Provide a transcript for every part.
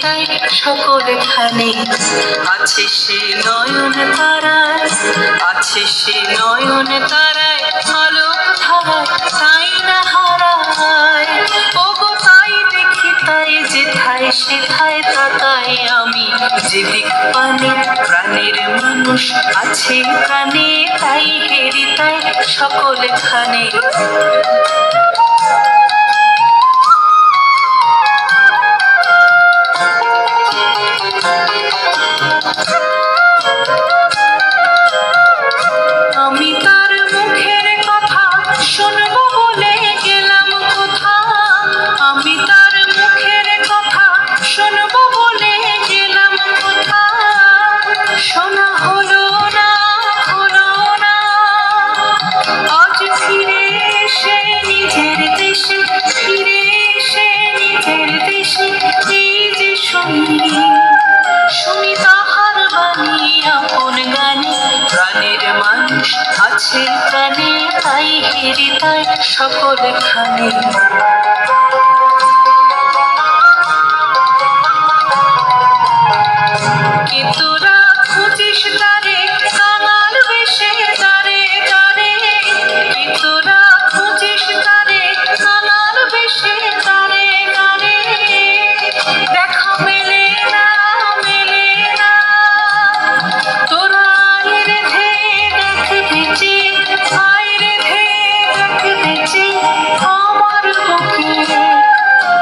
হৃদয় সকলখানে আছে সে নয়ন তারায়, আছে সে নয়ন তারায় আলোক ধারায়, তাই না হারায়। ওগো তাই দেখি তাই যেথায় সেথায় তাকাই আমি, যেদিক পানে প্রাণের মানুষ আছে প্রাণে, তাই হৃদয় সকলখানে। আমি তার মুখের কথা শুনবো বলে গেলাম কোথা, আমি তার মুখের কথা শুনবো বলে গেলাম কোথা, শোনা হলো না হলো না। আজ ফিরে এসে নিজের দেশে, ফিরে এসে নিজের দেশে, এই যে শুনি শুনি তাহার বাণী আপন গানে, প্রাণের মানুষ আছে প্রাণে, তাই হৃদয় সকলখানে। কে তোরা খুঁজিস তারে কাঙাল বেশে তারে তারে, কে তোরা খুঁজিস তারে কাঙাল বেশে তারে তারে, দেখা মেলে না মেলে না। তোরা আয় রেধে দেখবি যে, আয় রেধে দেখবি যে আমার বুকে,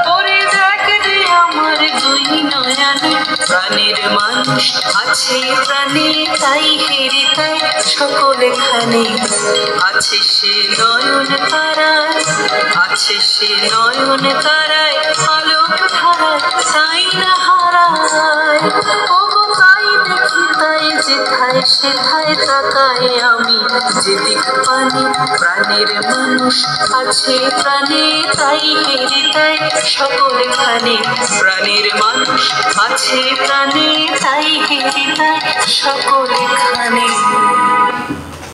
তোরে দেখবে আমার দুই নয়নে, প্রাণের মানুষ আছে প্রাণে, তাই হৃদয় সকলখানে আছে সে নয়ন তারায়, আছে সে নয়ন তারায় আলোক ধারায়, তাই না হারায়। ওগো তাই দেখি তাই যেথায় সেথায় তাকাই আমি, যেদিক পানে প্রাণের মানুষ আছে প্রাণে, তাই হৃদয় সকলখানে, প্রাণের মানুষ আছে প্রাণে, তাই হৃদয় সকলখানে।